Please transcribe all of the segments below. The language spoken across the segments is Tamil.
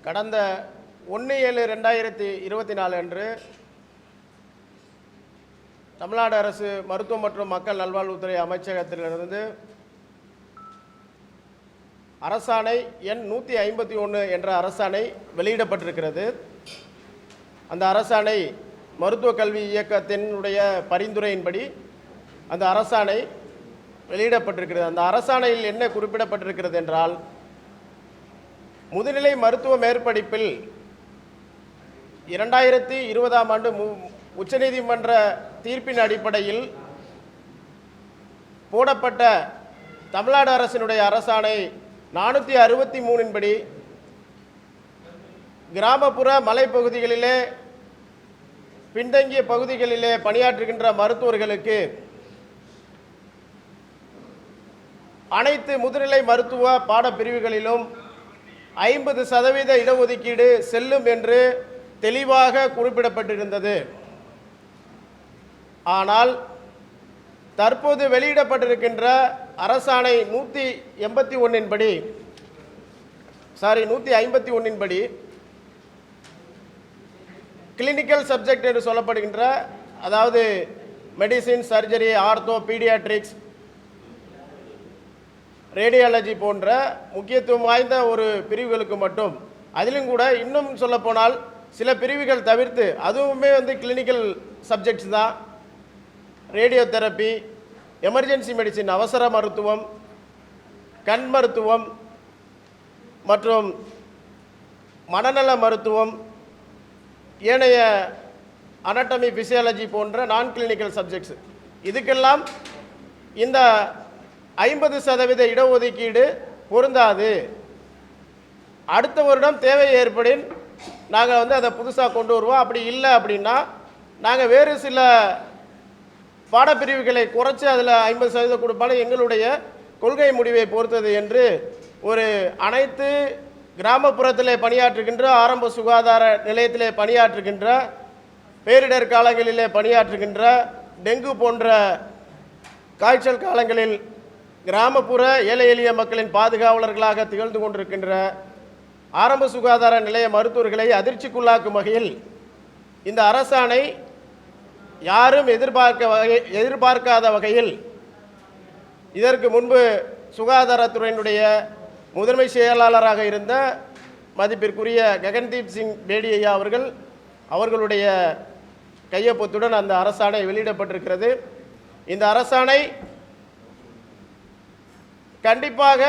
கடந்த 1/7/2024 அன்று தமிழ்நாடு அரசு மருத்துவம் மற்றும் மக்கள் நல்வாழ்வுத்துறை அமைச்சகத்திலிருந்து அரசாணை எண் 151 என்ற அரசாணை வெளியிடப்பட்டிருக்கிறது. அந்த அரசாணை மருத்துவ கல்வி இயக்கத்தினுடைய பரிந்துரையின்படி அந்த அரசாணை வெளியிடப்பட்டிருக்கிறது. அந்த அரசாணையில் என்ன குறிப்பிடப்பட்டிருக்கிறது என்றால், முதுநிலை மருத்துவ மேற்படிப்பில் 2020ஆம் ஆண்டு உச்சநீதிமன்ற தீர்ப்பின் அடிப்படையில் போடப்பட்ட தமிழ்நாடு அரசினுடைய அரசாணை 463 படி கிராமப்புற மலைப்பகுதிகளிலே பின்தங்கிய பகுதிகளிலே பணியாற்றுகின்ற மருத்துவர்களுக்கு அனைத்து முதுநிலை மருத்துவ பாடப்பிரிவுகளிலும் 50% இடஒதுக்கீடு செல்லும் என்று தெளிவாக குறிப்பிடப்பட்டிருந்தது. ஆனால் தற்போது வெளியிடப்பட்டிருக்கின்ற அரசாணை 151 படி கிளினிக்கல் சப்ஜெக்ட் என்று சொல்லப்படுகின்ற, அதாவது medicine, surgery, ortho, paediatrics, radiology போன்ற முக்கியத்துவம் வாய்ந்த ஒரு பிரிவுகளுக்கு மட்டும், அதிலும் கூட இன்னும் சொல்லப்போனால் சில பிரிவுகள் தவிர்த்து, அதுவுமே கிளினிக்கல் சப்ஜெக்ட்ஸ் தான், ரேடியோ தெரப்பி, எமர்ஜென்சி மெடிசின், அவசர மருத்துவம், கண் மருத்துவம் மற்றும் மனநல மருத்துவம், ஏனைய அனாட்டமி, பிசியாலஜி போன்ற நான் கிளினிக்கல் சப்ஜெக்ட்ஸ், இதுக்கெல்லாம் இந்த 50% இடஒதுக்கீடு பொருந்தாது. அடுத்த வருடம் தேவை ஏற்படின் நாங்கள் அதை புதுசாக கொண்டு வருவோம். அப்படி இல்லை அப்படின்னா நாங்கள் வேறு சில பாடப்பிரிவுகளை குறைச்சி அதில் 50% கொடுப்பாலும் எங்களுடைய கொள்கை முடிவை பொறுத்தது என்று ஒரு அனைத்து கிராமப்புறத்திலே பணியாற்றுகின்ற, ஆரம்ப சுகாதார நிலையத்திலே பணியாற்றுகின்ற, பேரிடர் காலங்களிலே பணியாற்றுகின்ற, டெங்கு போன்ற காய்ச்சல் காலங்களில் கிராமப்புற ஏழை எளிய மக்களின் பாதுகாவலர்களாக திகழ்ந்து கொண்டிருக்கின்ற ஆரம்ப சுகாதார நிலைய மருத்துவர்களை அதிர்ச்சிக்குள்ளாக்கும் வகையில் இந்த அரசாணை யாரும் எதிர்பார்க்காத வகையில் இதற்கு முன்பு சுகாதாரத்துறையினுடைய முதன்மை செயலாளராக இருந்த மதிப்பிற்குரிய ககன்தீப் சிங் பேடி ஐயா அவர்களுடைய கையொப்பத்துடன் அந்த அரசாணை வெளியிடப்பட்டிருக்கிறது. இந்த அரசாணை கண்டிப்பாக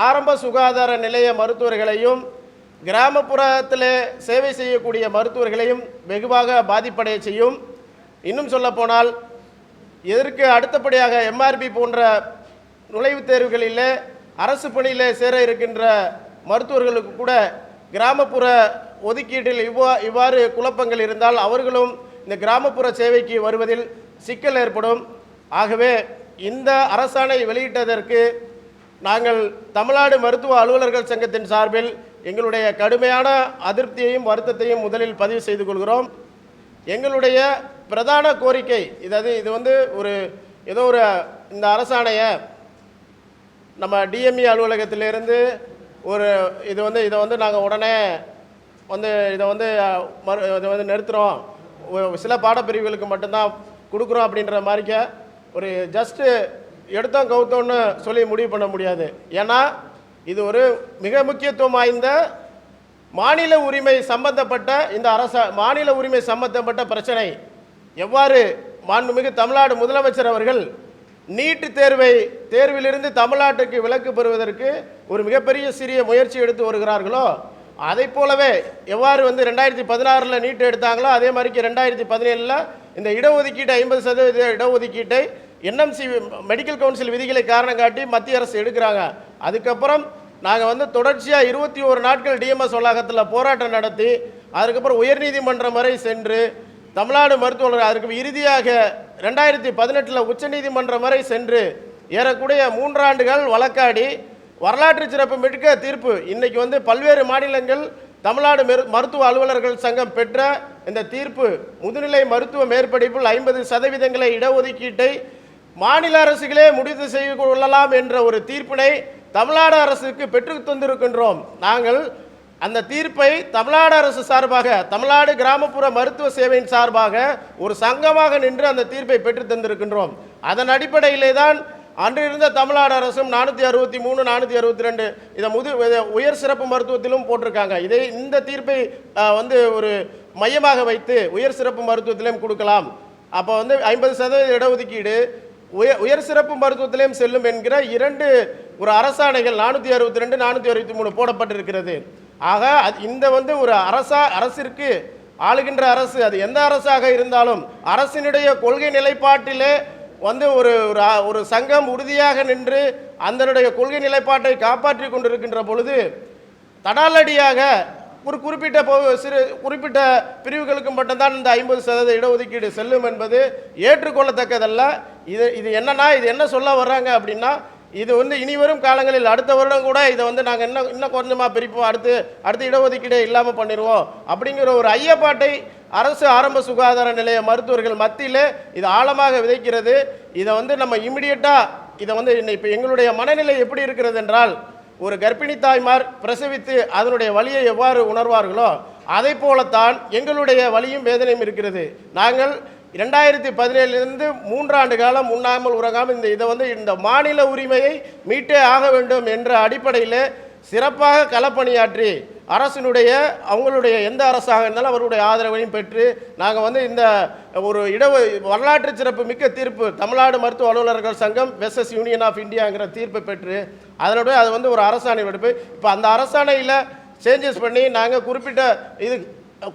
ஆரம்ப சுகாதார நிலைய மருத்துவர்களையும் கிராமப்புறத்தில் சேவை செய்யக்கூடிய மருத்துவர்களையும் வெகுவாக பாதிப்படைய செய்யும். இன்னும் சொல்லப்போனால் இதற்கு அடுத்தபடியாக எம்ஆர்பி போன்ற நுழைவுத் தேர்வுகளில் அரசு பணியில் சேர இருக்கின்ற மருத்துவர்களுக்கு கூட கிராமப்புற ஒதுக்கீட்டில் இவ்வாறு குழப்பங்கள் இருந்தால் அவர்களும் இந்த கிராமப்புற சேவைக்கு வருவதில் சிக்கல் ஏற்படும். ஆகவே இந்த அரசாணை வெளியிட்டதற்கு நாங்கள் தமிழ்நாடு மருத்துவ அலுவலர்கள் சங்கத்தின் சார்பில் எங்களுடைய கடுமையான அதிருப்தியையும் வருத்தத்தையும் முதலில் பதிவு செய்து கொள்கிறோம். எங்களுடைய பிரதான கோரிக்கை இது இந்த அரசாணையை நம்ம டிஎம்இ அலுவலகத்திலிருந்து இதை நாங்கள் உடனே இதை நிறுத்துகிறோம், சில பாடப்பிரிவுகளுக்கு மட்டும்தான் கொடுக்குறோம் அப்படின்ற மாதிரிக்க ஒரு ஜஸ்ட்டு எடுத்தோம் கவுத்தோன்னு சொல்லி முடிவு பண்ண முடியாது. ஏன்னா இது ஒரு மிக முக்கியத்துவம் வாய்ந்த மாநில உரிமை சம்பந்தப்பட்ட பிரச்சனை. எவ்வாறு மாண்புமிகு தமிழ்நாடு முதலமைச்சர் அவர்கள் நீட் தேர்விலிருந்து தமிழ்நாட்டுக்கு விலக்கு பெறுவதற்கு ஒரு மிகப்பெரிய சிறிய முயற்சி எடுத்து வருகிறார்களோ, அதை போலவே எவ்வாறு 2016 நீட் எடுத்தாங்களோ அதே மாதிரிக்கு 2017 இந்த இடஒதுக்கீட்டை 50% இடஒதுக்கீட்டை என்எம்சி மெடிக்கல் கவுன்சில் விதிகளை காரணம் காட்டி மத்திய அரசு எடுக்கிறாங்க. அதுக்கப்புறம் நாங்கள் தொடர்ச்சியாக 21 நாட்கள் டிஎம்எஸ் வளாகத்தில் போராட்டம் நடத்தி அதுக்கப்புறம் உயர்நீதிமன்றம் வரை சென்று தமிழ்நாடு மருத்துவர்கள் அதற்கு இறுதியாக 2018 உச்சநீதிமன்றம் வரை சென்று ஏறக்கூடிய 3 ஆண்டுகள் வழக்காடி வரலாற்று சிறப்பு மிக்க தீர்ப்பு. இன்னைக்கு பல்வேறு மாநிலங்கள் தமிழ்நாடு மருத்துவ அலுவலர்கள் சங்கம் பெற்ற இந்த தீர்ப்பு முதுநிலை மருத்துவ மேற்படிப்பில் 50% இடஒதுக்கீட்டை மாநில அரசுகளே முடிவு செய்து கொள்ளலாம் என்ற ஒரு தீர்ப்பினை தமிழ்நாடு அரசுக்கு பெற்று தந்திருக்கின்றோம். நாங்கள் அந்த தீர்ப்பை தமிழ்நாடு அரசு சார்பாக, தமிழ்நாடு கிராமப்புற மருத்துவ சேவையின் சார்பாக ஒரு சங்கமாக நின்று அந்த தீர்ப்பை பெற்று தந்திருக்கின்றோம். அதன் அடிப்படையிலே தான் அன்று இருந்த தமிழ்நாடு அரசும் 463 462 இதை உயர் சிறப்பு மருத்துவத்திலும் போட்டிருக்காங்க. இந்த தீர்ப்பை வந்து ஒரு மையமாக வைத்து உயர் சிறப்பு மருத்துவத்திலும் கொடுக்கலாம். அப்போ வந்து 50% இடஒதுக்கீடு உயர் சிறப்பு மருத்துவத்திலையும் செல்லும் என்கிற ஒரு அரசாணைகள் 462 463 போடப்பட்டிருக்கிறது. ஆக இந்த வந்து ஒரு அரசிற்கு ஆளுகின்ற அரசு, அது எந்த அரசாக இருந்தாலும் அரசினுடைய கொள்கை நிலைப்பாட்டிலே வந்து ஒரு சங்கம் உறுதியாக நின்று அதனுடைய கொள்கை நிலைப்பாட்டை காப்பாற்றி கொண்டிருக்கின்ற பொழுது தடாலடியாக ஒரு குறிப்பிட்ட பிரிவுகளுக்கு மட்டும்தான் இந்த 50% இடஒதுக்கீடு செல்லும் என்பது ஏற்றுக்கொள்ளத்தக்கதல்ல. இது என்னன்னா, இது என்ன சொல்ல வர்றாங்க அப்படின்னா, இது வந்து இனி வரும் காலங்களில் அடுத்த வருடம் கூட இதை வந்து நாங்கள் இன்னும் கொஞ்சமாக பிரிப்போம், அடுத்த இடஒதுக்கீடே இல்லாமல் பண்ணிடுவோம் அப்படிங்கிற ஒரு ஐயப்பாட்டை அரசு ஆரம்ப சுகாதார நிலைய மருத்துவர்கள் மத்தியில் இது ஆழமாக விதைக்கிறது. இதை வந்து நம்ம இமிடியட்டாக இதை வந்து இப்போ எங்களுடைய மனநிலை எப்படி இருக்கிறது என்றால், ஒரு கர்ப்பிணி தாய்மார் பிரசவித்து அதனுடைய வலியை எவ்வாறு உணர்வார்களோ அதை போலத்தான் எங்களுடைய வலியும் வேதனையும் இருக்கிறது. நாங்கள் 2017 3 ஆண்டு காலம் உண்ணாமல் உறங்காமல் இந்த மாநில உரிமையை மீட்டே ஆக வேண்டும் என்ற அடிப்படையில் சிறப்பாக களப்பணியாற்றி அவங்களுடைய எந்த அரசாக இருந்தாலும் அவருடைய ஆதரவையும் பெற்று நாங்கள் வந்து இந்த ஒரு வரலாற்று சிறப்பு மிக்க தீர்ப்பு தமிழ்நாடு மருத்துவ அலுவலர்கள் சங்கம் வெர்சஸ் யூனியன் ஆஃப் இந்தியாங்கிற தீர்ப்பை பெற்று அது வந்து ஒரு அரசாணை எடுப்பு. இப்போ அந்த அரசாணையில் சேஞ்சஸ் பண்ணி நாங்கள்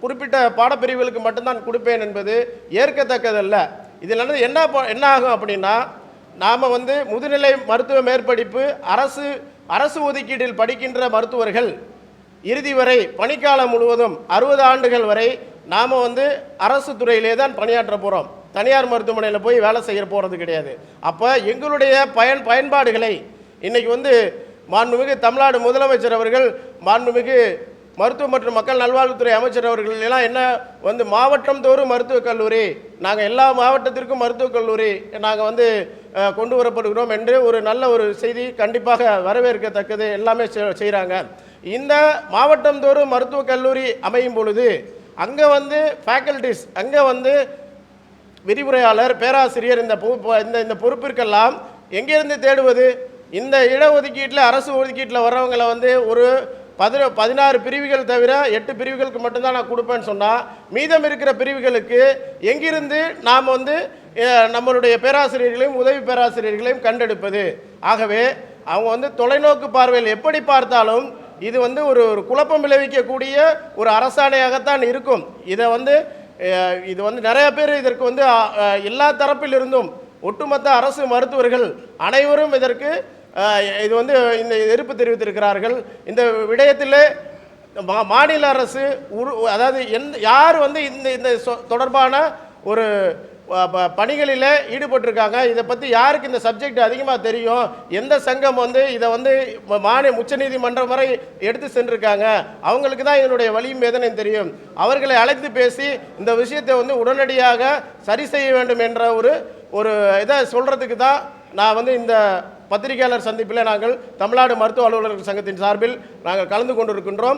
குறிப்பிட்ட பாடப்பிரிவுகளுக்கு மட்டும்தான் கொடுப்பேன் என்பது ஏற்கத்தக்கதல்ல. இதில் என்ன ஆகும் அப்படின்னா, நாம் வந்து முதுநிலை மருத்துவ மேற்படிப்பு அரசு ஒதுக்கீட்டில் படிக்கின்ற மருத்துவர்கள் இறுதி வரை பணிக்காலம் முழுவதும் 60 ஆண்டுகள் வரை நாம் வந்து அரசு துறையிலே தான் பணியாற்ற போகிறோம். தனியார் மருத்துவமனையில் போய் வேலை செய்ய போகிறது கிடையாது. அப்போ எங்களுடைய பயன்பாடுகளை இன்றைக்கி வந்து மாண்புமிகு தமிழ்நாடு முதலமைச்சர் அவர்கள், மாண்புமிகு மருத்துவ மற்றும் மக்கள் நல்வாழ்வுத்துறை அமைச்சர் அவர்கள் எல்லாம் என்ன வந்து மாவட்டம் தோறும் மருத்துவக் கல்லூரி, நாங்கள் எல்லா மாவட்டத்திற்கும் மருத்துவக் கல்லூரி நாங்கள் வந்து கொண்டு வரப்படுகிறோம் என்று ஒரு நல்ல ஒரு செய்தி கண்டிப்பாக வரவேற்கத்தக்கது. எல்லாமே செய்கிறாங்க. இந்த மாவட்டம் தோறும் மருத்துவக் கல்லூரி அமையும் பொழுது அங்கே வந்து ஃபேக்கல்டிஸ், அங்கே வந்து விரிவுரையாளர், பேராசிரியர், இந்த பொறுப்பிற்கெல்லாம் எங்கேருந்து தேடுவது? இந்த இடஒதுக்கீட்டில் அரசு ஒதுக்கீட்டில் வர்றவங்களை வந்து ஒரு 16 பிரிவுகள் தவிர 8 பிரிவுகளுக்கு மட்டும்தான் நான் கொடுப்பேன்னு சொன்னால், மீதம் இருக்கிற பிரிவுகளுக்கு எங்கிருந்து நாம் வந்து நம்மளுடைய பேராசிரியர்களையும் உதவி பேராசிரியர்களையும் கண்டெடுப்பது? ஆகவே அவங்க வந்து தொலைநோக்கு பார்வையில் எப்படி பார்த்தாலும் இது வந்து ஒரு குழப்பம் விளைவிக்கக்கூடிய ஒரு அரசாணையாகத்தான் இருக்கும். இது வந்து நிறைய பேர் இதற்கு வந்து எல்லா தரப்பிலிருந்தும் ஒட்டுமொத்த அரசு மருத்துவர்கள் அனைவரும் இதற்கு இது வந்து இந்த எதிர்ப்பு தெரிவித்திருக்கிறார்கள். இந்த விடயத்தில் மாநில அரசு அதாவது யார் வந்து இந்த தொடர்பான ஒரு பணிகளில் ஈடுபட்டிருக்காங்க, இதை பற்றி யாருக்கு இந்த சப்ஜெக்ட் அதிகமாக தெரியும், எந்த சங்கம் வந்து இதை வந்து உச்சநீதிமன்றம் வரை எடுத்து சென்றிருக்காங்க, அவங்களுக்கு தான் இதனுடைய வலியும் வேதனையும் தெரியும். அவர்களை அழைத்து பேசி இந்த விஷயத்தை வந்து உடனடியாக சரி செய்ய வேண்டும் என்ற ஒரு இதை சொல்கிறதுக்கு தான் நான் வந்து இந்த பத்திரிகையாளர் சந்திப்பில் நாங்கள் தமிழ்நாடு மருத்துவ அலுவலர்கள் சங்கத்தின் சார்பில் நாங்கள் கலந்து கொண்டிருக்கின்றோம்.